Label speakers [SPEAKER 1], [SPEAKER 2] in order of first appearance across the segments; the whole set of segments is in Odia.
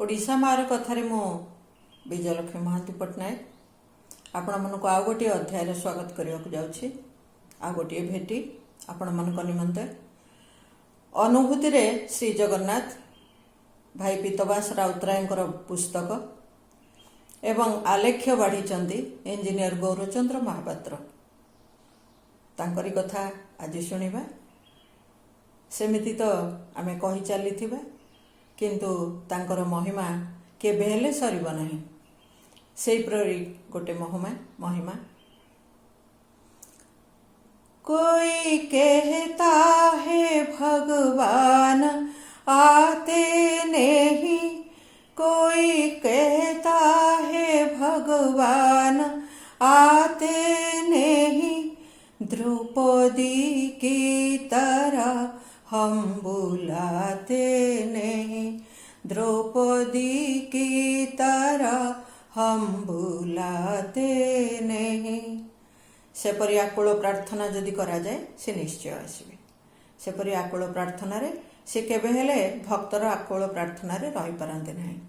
[SPEAKER 1] ओडिशा मार कथारे मो विजयलक्ष्मी महांती पट्टनायक आपण मनक आउ गोटे अध्याय स्वागत करने जाऊँगी। आ गोटे भेटी आपण मन निमंते अनुभूति रे श्री जगन्नाथ भाई पीतवास राउतराय पुस्तक एवं आलेख्य बाढ़ी इंजीनियर गौरचंद्र महापात्र तांकरी कथा आज शुणा। सेमिति तो आमे कही चली किंतु तांकर महिमा केबे हेले सरिब नहीं। से प्ररी गोटे महिमा कोई कहता है भगवान आते नहीं, कोई कहता है भगवान आते नहीं, द्रौपदी की तरह हम बुलाते नहीं, द्रौपदी की तरह हम बुलाते नहीं। सेपरी आकुल प्रार्थना जदि करा जाए से निश्चय आसबे। सेपरी आकुल प्रार्थना रे से केबे हेले भक्तर आकुल प्रार्थना रे रही पारंते नहीं।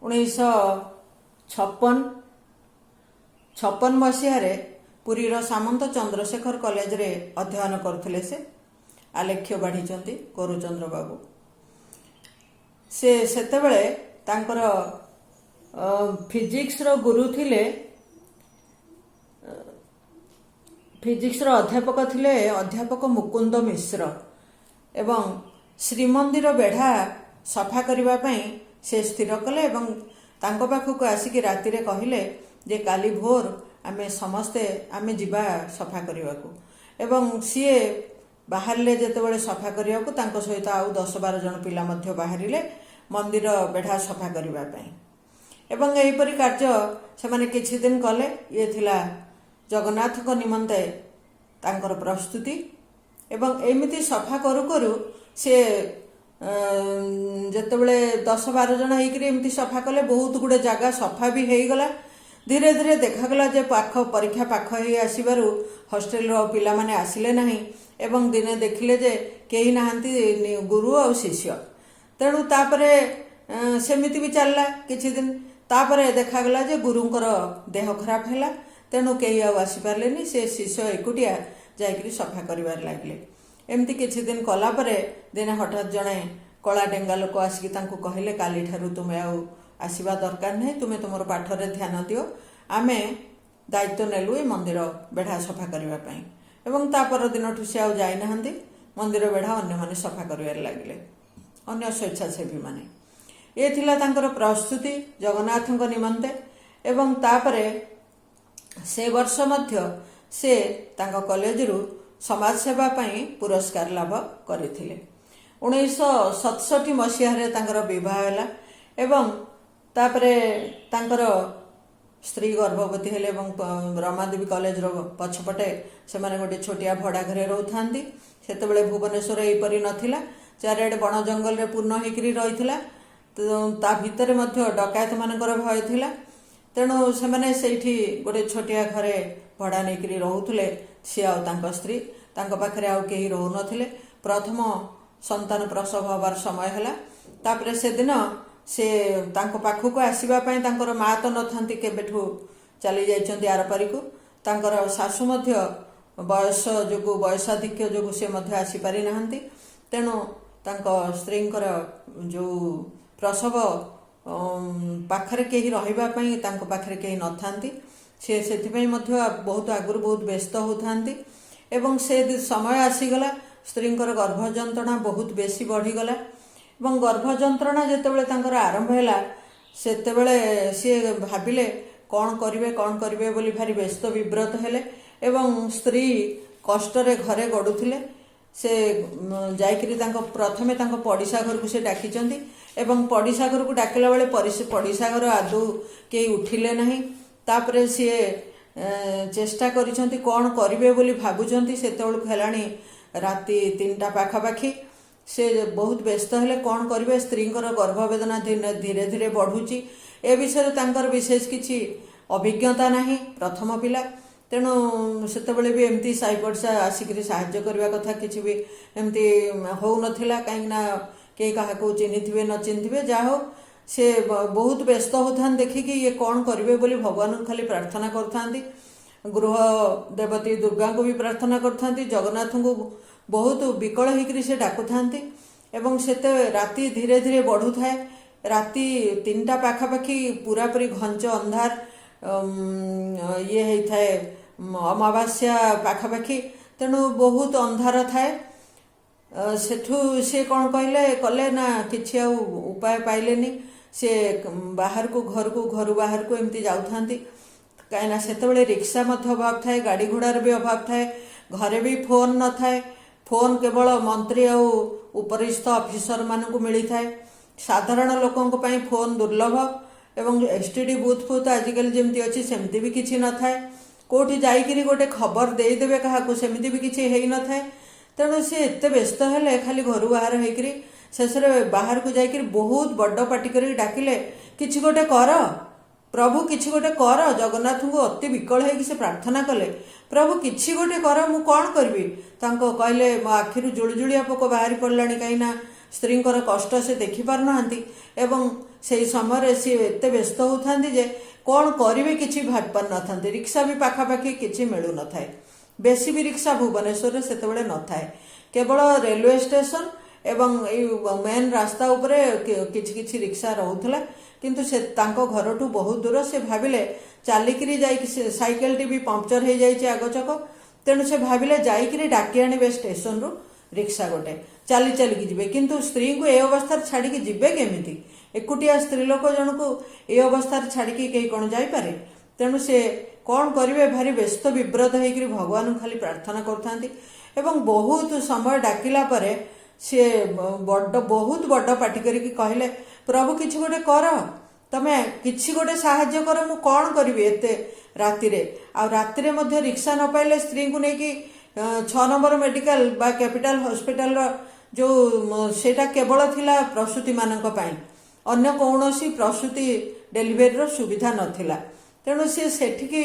[SPEAKER 1] 1956 मसीह रे पुरीर सामंत चंद्रशेखर कॉलेज रे अध्ययन करथिले। से आलेख्य बाढ़ी गौरचंद्र बाबू से सेतेबेले तांकर फिजिक्स रो गुरु थिले, फिजिक्स रो अध्यापक थिले अध्यापक मुकुंद मिश्र एवं श्रीमंदिर बेढ़ा सफा करिबा पई से स्थिर कले एवं तांको पाखक आसिक राति रे कहिले जे काली भोर आमे समस्ते आमे जिबा सफा करिबाकू एवं सीए बाहरले जेतेबेले सफा करिबाकू तांको सहित आउ 10-12 जन पिला मध्य बाहरिले मंदिर बेढ़ा सफा करिबा पई एवं एहिपरि कार्य से माने किछि दिन कले। ये थिला जगन्नाथ को निमंते तांकर प्रस्तुति एवं एमिति सफा करू करू से जेतेबेले 10-12 जन हेकरी एमिति सफा कले बहुत गुडे जागा सफा भी हेई गला। धीरे धीरे देखागला जे पाख परीक्षा पाख ही आसबारू हॉस्टेल रो पिला माने आसिले नहीं एवं दिने देखिले जे केही नाहंती गुरु और शिष्य। तेणु तापरे सेमिति भी चलला किछि दिन। तापरे देखागला जे गुरुंकर देह खराब हैला। तेणु केही आउ आसी पारलेनी। से शिष्य एकुटिया जाइकरी सफा करिवार लागले। एमती किछि दिन कला परे दिने हठात जणे कला डेंगा लोक आसिकी तांको कहिले काली ठारू तुमे आउ आसीबा दरकार नहीं, तुमे तुमर पाठ रे ध्यान दियो। आमे दायित्व नेलु ए मंदिर बेढ़ा सफा करिवा पई एवं तापर दिनठु से आउ जाई नाहंती। मंदिर बेढ़ा अन्य माने सफा करिवार लागले, अन्य स्वेच्छासेवी माने। ये थिला तांकर प्रस्तुति जगन्नाथଙ୍କ निमंते एवं तापरे से वर्ष मध्य से तांको कॉलेज रु समाज सेवा पई पुरस्कार लाभ करथिले। 1967 मसीह रे तांकर विवाह हैला एवं तापरे तांकर स्त्री गर्भवती हेले एवं रमादेवी कॉलेज रो पछपटे से माने गोटे छोटिया भड़ा घरे रहउथांती। सेतेबेले भुवनेश्वर एपरि नथिला, चारिआडे बण जंगल रे पूर्ण हेकरी रहिथिला। तो ता भितरे मध्य डकायत मानकर भय थिला। तेणु से माने सेठी गोटे छोटिया घरे भड़ा नेकरी रहउथले। से आ तांको स्त्री तांको पाखरे आउ केही रहउ नथिले। प्रथम संतान प्रसव हबार समय हैला। तापरे से दिन से तांको पाखको आसीबा पई तांकर मा तो नथांती, केबेठू चली जाइचंती आरपारिकू। तांकर सासु मध्य बयस जोगु बयसाधिक्य जोगु से मध्य आसी पारि नाहंती। तेणु तांको स्त्रींकर जो प्रसव पाखरे केही रहिबा पई तांको पाखरे केही नथांती। से सेथि पई मध्य बहुत आगुर बहुत व्यस्त होथांती एवं से समय आसीगला। स्त्रींकर गर्भ जंत्रणा बहुत बेसी बढ़ी गला एवं गर्भ जंत्रणा जेतेबेले तांकर आरंभ हैला सेतेबेले से भाबिले कौन करिवे बोली भारी व्यस्त विव्रत हेले एवं स्त्री कष्टरे घरे गडुथिले। से जाइकरी तांको प्रथमे तांको पड़िसा घर को से डाकिचंती एवं पड़िसा घर को डाकिला बेले पड़िसा घर आदौ केही उठिले नहीं। तापरे से चेष्टा करिसंती कौन करिवे बोली भाबुचंती। सेतेबेलु हेलाणी राति 3टा पाखापाखी। से बहुत व्यस्त हेले कौन करिवे। स्त्रींकर गर्भवेदना धीरे धीरे बढ़ुची। ए विषय तांकर विशेष किछि अभिज्ञता नहीं, प्रथम पिला। तेणु सेतबेले भी एमती साई पड़सा आसिक साहाय्य करने कथा किसी भी एमती हो नथिला कहीं କେହି କାହାକୁ ଚିହ୍ନିଥିବେ ନ ଚିହ୍ନିଥିବେ, ଯାହା ହଉ ସେ ବହୁତ ବ୍ୟସ୍ତ ହେଉଥାନ୍ତି ଦେଖିକି ଇଏ କ'ଣ କରିବେ ବୋଲି ଭଗବାନଙ୍କୁ ଖାଲି ପ୍ରାର୍ଥନା କରୁଥାନ୍ତି। ଗୃହ ଦେବତୀ ଦୁର୍ଗାଙ୍କୁ ବି ପ୍ରାର୍ଥନା କରୁଥାନ୍ତି, ଜଗନ୍ନାଥଙ୍କୁ ବହୁତ ବିକଳ ହେଇକରି ସେ ଡାକୁଥାନ୍ତି। ଏବଂ ସେତେ ରାତି ଧୀରେ ଧୀରେ ବଢ଼ୁଥାଏ, ରାତି 3ଟା ପାଖାପାଖି ପୁରାପୁରି ଘଞ୍ଚ ଅନ୍ଧାର ଇଏ ହେଇଥାଏ, ଅମାବାସ୍ୟା ପାଖାପାଖି, ତେଣୁ ବହୁତ ଅନ୍ଧାର ଥାଏ। ସେଠୁ ସେ କ'ଣ କଲେ ନା କିଛି ଆଉ ଉପାୟ ପାଇଲେନି, ସେ ବାହାରକୁ ଘରୁ ବାହାରକୁ ଏମିତି ଯାଉଥାନ୍ତି। କାହିଁକିନା ସେତେବେଳେ ରିକ୍ସା ମଧ୍ୟ ଅଭାବ ଥାଏ, ଗାଡ଼ି ଘୋଡ଼ାର ବି ଅଭାବ ଥାଏ, ଘରେ ବି ଫୋନ୍ ନଥାଏ। ଫୋନ୍ କେବଳ ମନ୍ତ୍ରୀ ଆଉ ଉପରିସ୍ଥ ଅଫିସରମାନଙ୍କୁ ମିଳିଥାଏ, ସାଧାରଣ ଲୋକଙ୍କ ପାଇଁ ଫୋନ୍ ଦୁର୍ଲଭ। ଏବଂ STD ବୁଥ୍ ଆଜିକାଲି ଯେମିତି ଅଛି ସେମିତି ବି କିଛି ନଥାଏ, କେଉଁଠି ଯାଇକିରି ଗୋଟେ ଖବର ଦେଇଦେବେ କାହାକୁ ସେମିତି ବି କିଛି ହେଇନଥାଏ। ତେଣୁ ସେ ଏତେ ବ୍ୟସ୍ତ ହେଲେ, ଖାଲି ଘରୁ ବାହାର ହେଇକରି ଶେଷରେ ବାହାରକୁ ଯାଇକରି ବହୁତ ବଡ଼ ପାଟି କରିକି ଡାକିଲେ, କିଛି ଗୋଟେ କର ପ୍ରଭୁ, କିଛି ଗୋଟେ କର। ଜଗନ୍ନାଥଙ୍କୁ ଅତି ବିକଳ ହେଇକି ସେ ପ୍ରାର୍ଥନା କଲେ, ପ୍ରଭୁ କିଛି ଗୋଟେ କର, ମୁଁ କ'ଣ କରିବି। ତାଙ୍କ କହିଲେ, ମୋ ଆଖିରୁ ଜୁଳୁଜୁଳିଆ ପୋକ ବାହାରି ପଡ଼ିଲାଣି, କାହିଁକିନା ସ୍ତ୍ରୀଙ୍କର କଷ୍ଟ ସେ ଦେଖିପାରୁନାହାନ୍ତି। ଏବଂ ସେଇ ସମୟରେ ସିଏ ଏତେ ବ୍ୟସ୍ତ ହେଉଥାନ୍ତି ଯେ କ'ଣ କରିବେ କିଛି ଭାବି ପାରିନଥାନ୍ତି। ରିକ୍ସା ବି ପାଖାପାଖି କିଛି ମିଳୁନଥାଏ, ବେଶୀ ବି ରିକ୍ସା ଭୁବନେଶ୍ୱରରେ ସେତେବେଳେ ନଥାଏ, କେବଳ ରେଲୱେ ଷ୍ଟେସନ ଏବଂ ଏଇ ମେନ୍ ରାସ୍ତା ଉପରେ କିଛି କିଛି ରିକ୍ସା ରହୁଥିଲା। କିନ୍ତୁ ସେ ତାଙ୍କ ଘରଠୁ ବହୁତ ଦୂର। ସେ ଭାବିଲେ ଚାଲିକିରି ଯାଇକି, ସାଇକେଲଟି ବି ପମ୍ପଚର ହେଇଯାଇଛି ଆଗଚକ, ତେଣୁ ସେ ଭାବିଲେ ଯାଇକିରି ଡାକି ଆଣିବେ ଷ୍ଟେସନରୁ ରିକ୍ସା ଗୋଟେ, ଚାଲିକି ଯିବେ। କିନ୍ତୁ ସ୍ତ୍ରୀଙ୍କୁ ଏ ଅବସ୍ଥାରେ ଛାଡ଼ିକି ଯିବେ କେମିତି? ଏକୁଟିଆ ସ୍ତ୍ରୀ ଲୋକ ଜଣକୁ ଏ ଅବସ୍ଥାରେ ଛାଡ଼ିକି କେହି କ'ଣ ଯାଇପାରେ? ତେଣୁ ସେ କ'ଣ କରିବେ, ଭାରି ବ୍ୟସ୍ତ ବିବ୍ରତ ହେଇକରି ଭଗବାନଙ୍କୁ ଖାଲି ପ୍ରାର୍ଥନା କରୁଥାନ୍ତି। ଏବଂ ବହୁତ ସମୟ ଡାକିଲା ପରେ ସିଏ ବହୁତ ବଡ଼ ପାଟି କରିକି କହିଲେ, ପ୍ରଭୁ କିଛି ଗୋଟେ କର, ତମେ କିଛି ଗୋଟେ ସାହାଯ୍ୟ କର, ମୁଁ କ'ଣ କରିବି ଏତେ ରାତିରେ। ଆଉ ରାତିରେ ମଧ୍ୟ ରିକ୍ସା ନ ପାଇଲେ ସ୍ତ୍ରୀଙ୍କୁ ନେଇକି 6 ନମ୍ବର ମେଡ଼ିକାଲ ବା କ୍ୟାପିଟାଲ ହସ୍ପିଟାଲର ଯେଉଁ ସେଇଟା କେବଳ ଥିଲା ପ୍ରସୂତିମାନଙ୍କ ପାଇଁ, ଅନ୍ୟ କୌଣସି ପ୍ରସୂତି ଡେଲିଭରିର ସୁବିଧା ନଥିଲା। ତେଣୁ ସିଏ ସେଠିକି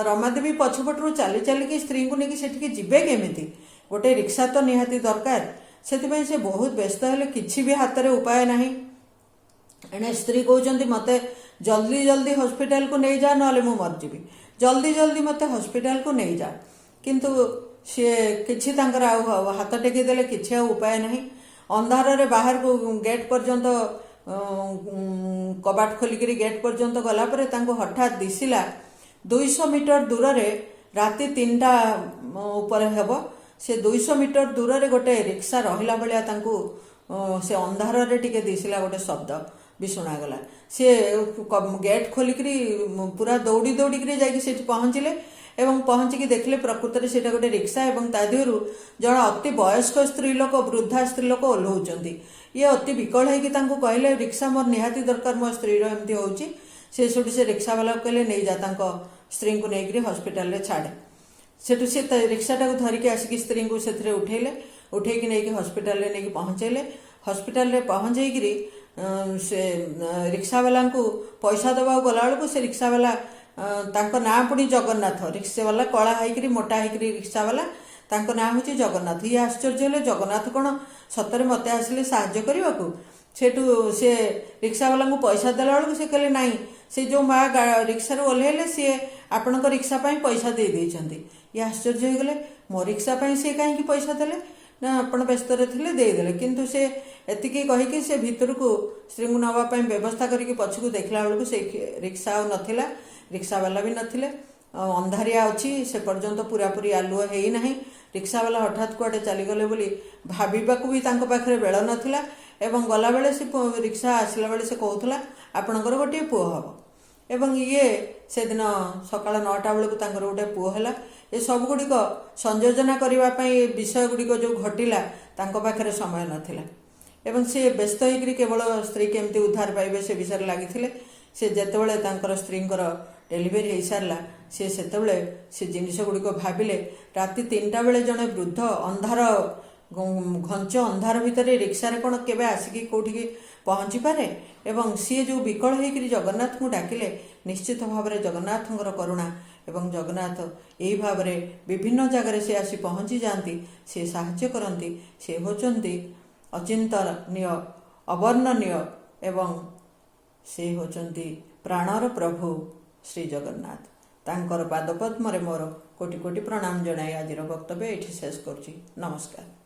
[SPEAKER 1] ରମାଦେବୀ ପଛପଟରୁ ଚାଲିକି ସ୍ତ୍ରୀଙ୍କୁ ନେଇକି ସେଠିକି ଯିବେ କେମିତି? ଗୋଟେ ରିକ୍ସା ତ ନିହାତି ଦରକାର। ସେଥିପାଇଁ ସେ ବହୁତ ବ୍ୟସ୍ତ ହେଲେ, କିଛି ବି ହାତରେ ଉପାୟ ନାହିଁ। ଏଣେ ସ୍ତ୍ରୀ କହୁଛନ୍ତି, ମୋତେ ଜଲ୍ଦି ହସ୍ପିଟାଲକୁ ନେଇଯା, ନହେଲେ ମୁଁ ମରିଯିବି, ଜଲ୍ଦି ମୋତେ ହସ୍ପିଟାଲକୁ ନେଇଯା। କିନ୍ତୁ ସିଏ କିଛି ତାଙ୍କର ଆଉ ହାତ ଟେକି ଦେଲେ, କିଛି ଆଉ ଉପାୟ ନାହିଁ। ଅନ୍ଧାରରେ ବାହାରକୁ ଗେଟ୍ ପର୍ଯ୍ୟନ୍ତ କବାଟ ଖୋଲିକିରି ଗେଟ୍ ପର୍ଯ୍ୟନ୍ତ ଗଲା ପରେ ତାଙ୍କୁ ହଠାତ୍ ଦିଶିଲା 200 ମିଟର ଦୂରରେ, ରାତି 3ଟା ଉପରେ ହେବ, ସେ 200 ମିଟର ଦୂରରେ ଗୋଟେ ରିକ୍ସା ରହିଲା ଭଳିଆ ତାଙ୍କୁ ସେ ଅନ୍ଧାରରେ ଟିକେ ଦିଶିଲା, ଗୋଟେ ଶବ୍ଦ ବି ଶୁଣାଗଲା। ସେ ଗେଟ୍ ଖୋଲିକିରି ପୁରା ଦୌଡ଼ିକିରି ଯାଇକି ସେଠି ପହଞ୍ଚିଲେ ଏବଂ ପହଞ୍ଚିକି ଦେଖିଲେ ପ୍ରକୃତରେ ସେଇଟା ଗୋଟେ ରିକ୍ସା ଏବଂ ତା ଦେହରୁ ଜଣେ ଅତି ବୟସ୍କ ସ୍ତ୍ରୀ ଲୋକ, ବୃଦ୍ଧା ସ୍ତ୍ରୀ ଲୋକ ଓହ୍ଲଉଛନ୍ତି। ଇଏ ଅତି ବିକଳ ହେଇକି ତାଙ୍କୁ କହିଲେ, ରିକ୍ସା ମୋର ନିହାତି ଦରକାର, ମୋ ସ୍ତ୍ରୀର ଏମିତି ହେଉଛି। ସେଠୁ ସେ ରିକ୍ସାବାଲାକୁ କହିଲେ, ନେଇଯା, ତାଙ୍କ ସ୍ତ୍ରୀଙ୍କୁ ନେଇକରି ହସ୍ପିଟାଲରେ ଛାଡ଼େ। ସେଠୁ ସେ ରିକ୍ସାଟାକୁ ଧରିକି ଆସିକି ସ୍ତ୍ରୀଙ୍କୁ ସେଥିରେ ଉଠେଇକି ନେଇକି ହସ୍ପିଟାଲରେ ନେଇକି ପହଞ୍ଚେଇଲେ। ହସ୍ପିଟାଲରେ ପହଞ୍ଚେଇକିରି ସେ ରିକ୍ସାବାଲାଙ୍କୁ ପଇସା ଦେବାକୁ ଗଲାବେଳକୁ ସେ ରିକ୍ସାବାଲା, ତାଙ୍କ ନାଁ ପୁଣି ଜଗନ୍ନାଥ, ରିକ୍ସାବାଲା କଳା ହେଇକିରି ମୋଟା ହେଇକିରି ରିକ୍ସାବାଲା, ତାଙ୍କ ନାଁ ହେଉଛି ଜଗନ୍ନାଥ। ଇଏ ଆଶ୍ଚର୍ଯ୍ୟ ହେଲେ, ଜଗନ୍ନାଥ କ'ଣ ସତରେ ମୋତେ ଆସିଲେ ସାହାଯ୍ୟ କରିବାକୁ? ସେଠୁ ସେ ରିକ୍ସାବାଲାଙ୍କୁ ପଇସା ଦେଲା ବେଳକୁ ସେ କହିଲେ, ନାହିଁ, ସେ ଯେଉଁ ମା ରିକ୍ସାରୁ ଓହ୍ଲେଇଲେ ସିଏ ଆପଣଙ୍କ ରିକ୍ସା ପାଇଁ ପଇସା ଦେଇଛନ୍ତି। ଇଏ ଆଶ୍ଚର୍ଯ୍ୟ ହେଇଗଲେ, ମୋ ରିକ୍ସା ପାଇଁ ସିଏ କାହିଁକି ପଇସା ଦେଲେ? ନା ଆପଣ ବ୍ୟସ୍ତରେ ଥିଲେ ଦେଇଦେଲେ। କିନ୍ତୁ ସେ ଏତିକି କହିକି ସେ ଭିତରକୁ ସ୍ତ୍ରୀଙ୍କୁ ନେବା ପାଇଁ ବ୍ୟବସ୍ଥା କରିକି ପଛକୁ ଦେଖିଲା ବେଳକୁ ସେ ରିକ୍ସା ଆଉ ନଥିଲା, ରିକ୍ସାବାଲା ବି ନଥିଲେ, ଅନ୍ଧାରିଆ ଅଛି, ସେ ପର୍ଯ୍ୟନ୍ତ ପୁରାପୁରି ଆଲୁଅ ହେଇନାହିଁ। ରିକ୍ସାବାଲା ହଠାତ୍ କୁଆଡ଼େ ଚାଲିଗଲେ ବୋଲି ଭାବିବାକୁ ବି ତାଙ୍କ ପାଖରେ ବେଳ ନଥିଲା। ଏବଂ ଗଲାବେଳେ ସେ ରିକ୍ସା ଆସିଲା ବେଳେ ସେ କହୁଥିଲା, ଆପଣଙ୍କର ଗୋଟିଏ ପୁଅ ହେବ। ଏବଂ ଇଏ ସେଦିନ ସକାଳ 9ଟା ବେଳକୁ ତାଙ୍କର ଗୋଟେ ପୁଅ ହେଲା। ଏ ସବୁଗୁଡ଼ିକ ସଂଯୋଜନା କରିବା ପାଇଁ ଏ ବିଷୟ ଗୁଡ଼ିକ ଯେଉଁ ଘଟିଲା ତାଙ୍କ ପାଖରେ ସମୟ ନଥିଲା ଏବଂ ସେ ବ୍ୟସ୍ତ ହେଇକରି କେବଳ ସ୍ତ୍ରୀ କେମିତି ଉଦ୍ଧାର ପାଇବେ ସେ ବିଷୟରେ ଲାଗିଥିଲେ। ସେ ଯେତେବେଳେ ତାଙ୍କର ସ୍ତ୍ରୀଙ୍କର ଡେଲିଭରି ହେଇସାରିଲା, ସେ ସେତେବେଳେ ସେ ଜିନିଷ ଗୁଡ଼ିକ ଭାବିଲେ। ରାତି 3ଟା ବେଳେ ଜଣେ ବୃଦ୍ଧ ଅନ୍ଧାର, ଘଞ୍ଚ ଅନ୍ଧାର ଭିତରେ ରିକ୍ସାରେ କ'ଣ କେବେ ଆସିକି କେଉଁଠିକି ପହଞ୍ଚିପାରେ? ଏବଂ ସିଏ ଯେଉଁ ବିକଳ ହେଇକରି ଜଗନ୍ନାଥଙ୍କୁ ଡାକିଲେ, ନିଶ୍ଚିତ ଭାବରେ ଜଗନ୍ନାଥଙ୍କର କରୁଣା ଏବଂ ଜଗନ୍ନାଥ ଏହି ଭାବରେ ବିଭିନ୍ନ ଜାଗାରେ ସେ ଆସି ପହଞ୍ଚି ଯାଆନ୍ତି, ସେ ସାହାଯ୍ୟ କରନ୍ତି। ସେ ହେଉଛନ୍ତି ଅଚିନ୍ତନୀୟ ଅବର୍ଣ୍ଣନୀୟ ଏବଂ ସେ ହେଉଛନ୍ତି ପ୍ରାଣର ପ୍ରଭୁ ଶ୍ରୀ ଜଗନ୍ନାଥ। ତାଙ୍କର ପାଦପଦ୍ମରେ ମୋର କୋଟି କୋଟି ପ୍ରଣାମ ଜଣାଇ ଆଜିର ବକ୍ତବ୍ୟ ଏଇଠି ଶେଷ କରୁଛି। ନମସ୍କାର।